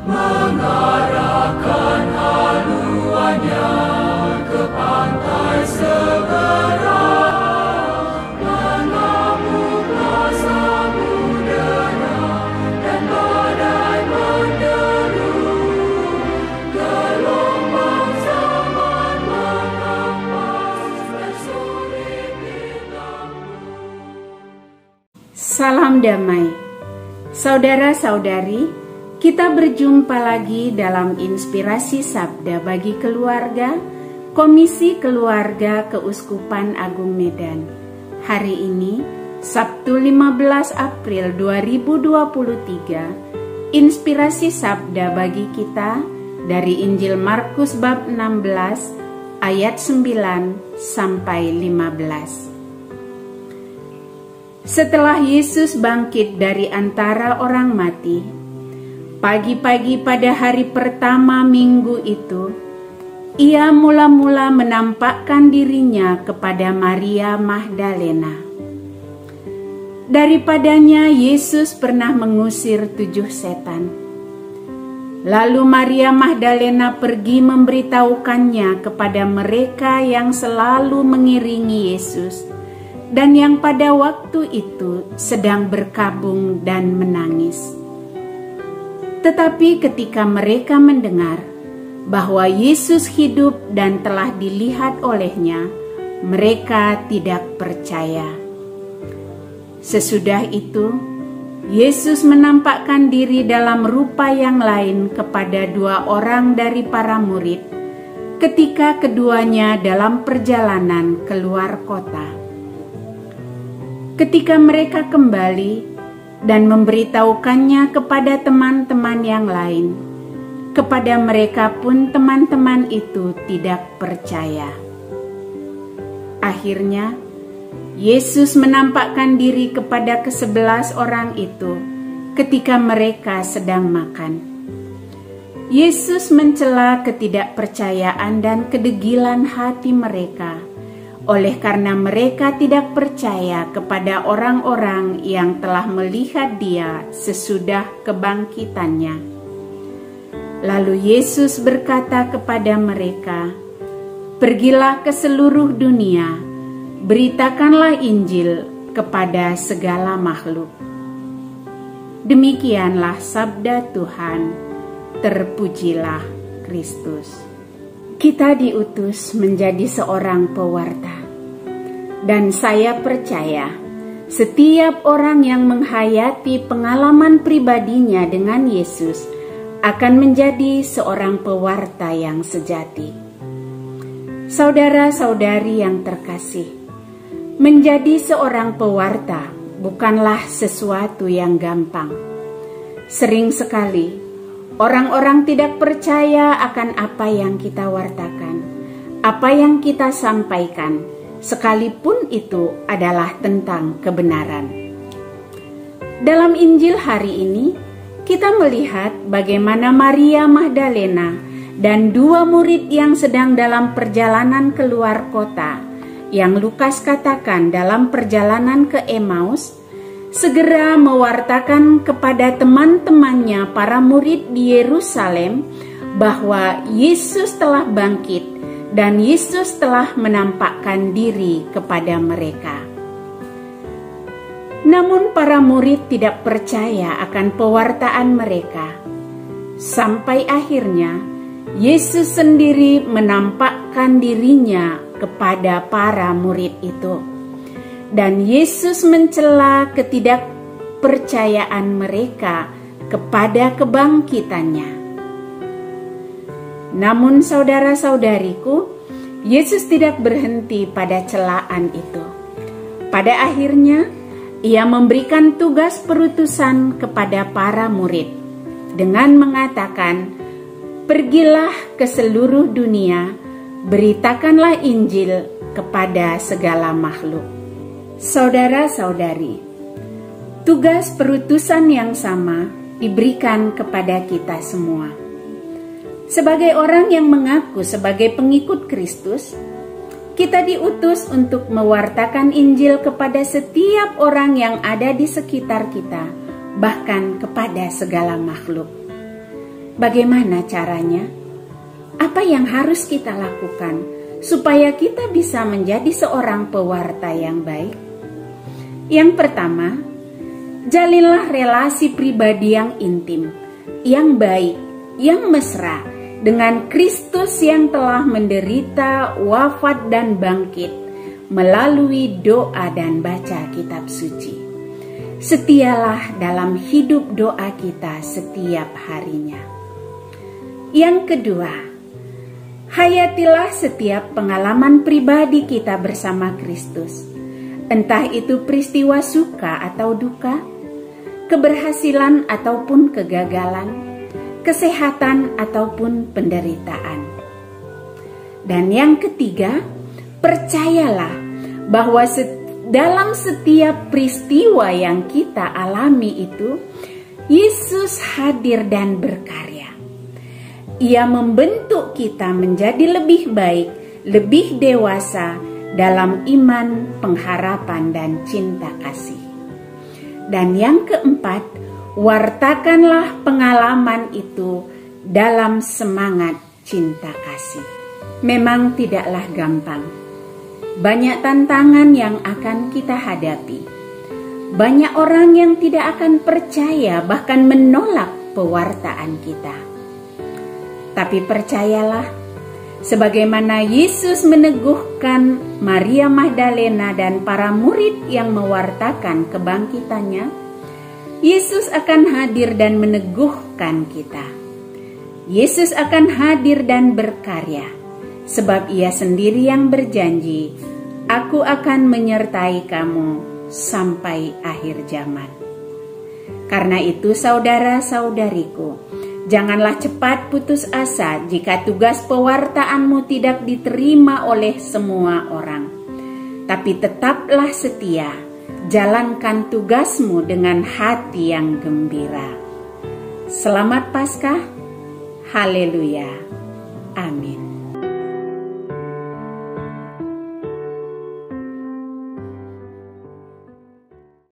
mengarahkan haluannya ke pantai seberang, mengamuklah samudera dan badai menderu, gelombang zaman mengampas dan sulit ditempuh. Salam damai, saudara-saudari. Kita berjumpa lagi dalam Inspirasi Sabda bagi Keluarga, Komisi Keluarga Keuskupan Agung Medan. Hari ini, Sabtu 15 April 2023, Inspirasi Sabda bagi kita dari Injil Markus bab 16 ayat 9 sampai 15. Setelah Yesus bangkit dari antara orang mati, pagi-pagi pada hari pertama minggu itu, ia mula-mula menampakkan dirinya kepada Maria Magdalena. Daripadanya Yesus pernah mengusir 7 setan. Lalu Maria Magdalena pergi memberitahukannya kepada mereka yang selalu mengiringi Yesus dan yang pada waktu itu sedang berkabung dan menangis. Tetapi ketika mereka mendengar bahwa Yesus hidup dan telah dilihat olehnya, mereka tidak percaya. Sesudah itu, Yesus menampakkan diri dalam rupa yang lain kepada 2 orang dari para murid ketika keduanya dalam perjalanan keluar kota. Ketika mereka kembali dan memberitahukannya kepada teman-teman yang lain, kepada mereka pun teman-teman itu tidak percaya. Akhirnya, Yesus menampakkan diri kepada ke-11 orang itu ketika mereka sedang makan. Yesus mencela ketidakpercayaan dan kedegilan hati mereka, oleh karena mereka tidak percaya kepada orang-orang yang telah melihat Dia sesudah kebangkitannya. Lalu Yesus berkata kepada mereka, "Pergilah ke seluruh dunia, beritakanlah Injil kepada segala makhluk." Demikianlah sabda Tuhan. Terpujilah Kristus. Kita diutus menjadi seorang pewarta, dan saya percaya setiap orang yang menghayati pengalaman pribadinya dengan Yesus akan menjadi seorang pewarta yang sejati. Saudara-saudari yang terkasih, menjadi seorang pewarta bukanlah sesuatu yang gampang. Sering sekali orang-orang tidak percaya akan apa yang kita wartakan, apa yang kita sampaikan, sekalipun itu adalah tentang kebenaran. Dalam Injil hari ini, kita melihat bagaimana Maria Magdalena dan 2 murid yang sedang dalam perjalanan keluar kota, yang Lukas katakan dalam perjalanan ke Emmaus, segera mewartakan kepada teman-temannya para murid di Yerusalem bahwa Yesus telah bangkit dan Yesus telah menampakkan diri kepada mereka. Namun para murid tidak percaya akan pewartaan mereka. Sampai akhirnya Yesus sendiri menampakkan dirinya kepada para murid itu. Dan Yesus mencela ketidakpercayaan mereka kepada kebangkitannya. Namun saudara-saudariku, Yesus tidak berhenti pada celaan itu. Pada akhirnya, Ia memberikan tugas perutusan kepada para murid dengan mengatakan, "Pergilah ke seluruh dunia, beritakanlah Injil kepada segala makhluk." Saudara-saudari, tugas perutusan yang sama diberikan kepada kita semua. Sebagai orang yang mengaku sebagai pengikut Kristus, kita diutus untuk mewartakan Injil kepada setiap orang yang ada di sekitar kita, bahkan kepada segala makhluk. Bagaimana caranya? Apa yang harus kita lakukan supaya kita bisa menjadi seorang pewarta yang baik? Yang pertama, jalinlah relasi pribadi yang intim, yang baik, yang mesra dengan Kristus yang telah menderita, wafat, dan bangkit melalui doa dan baca kitab suci. Setialah dalam hidup doa kita setiap harinya. Yang kedua, hayatilah setiap pengalaman pribadi kita bersama Kristus. Entah itu peristiwa suka atau duka, keberhasilan ataupun kegagalan, kesehatan ataupun penderitaan. Dan yang ketiga, percayalah bahwa dalam setiap peristiwa yang kita alami itu, Yesus hadir dan berkarya. Ia membentuk kita menjadi lebih baik, lebih dewasa dalam iman, pengharapan, dan cinta kasih. Dan yang keempat, wartakanlah pengalaman itu dalam semangat cinta kasih. Memang tidaklah gampang. Banyak tantangan yang akan kita hadapi. Banyak orang yang tidak akan percaya, bahkan menolak pewartaan kita. Tapi percayalah, sebagaimana Yesus meneguhkan Maria Magdalena dan para murid yang mewartakan kebangkitannya, Yesus akan hadir dan meneguhkan kita. Yesus akan hadir dan berkarya, sebab Ia sendiri yang berjanji, "Aku akan menyertai kamu sampai akhir zaman." Karena itu saudara-saudariku, janganlah cepat putus asa jika tugas pewartaanmu tidak diterima oleh semua orang. Tapi tetaplah setia, jalankan tugasmu dengan hati yang gembira. Selamat Paskah, haleluya, amin.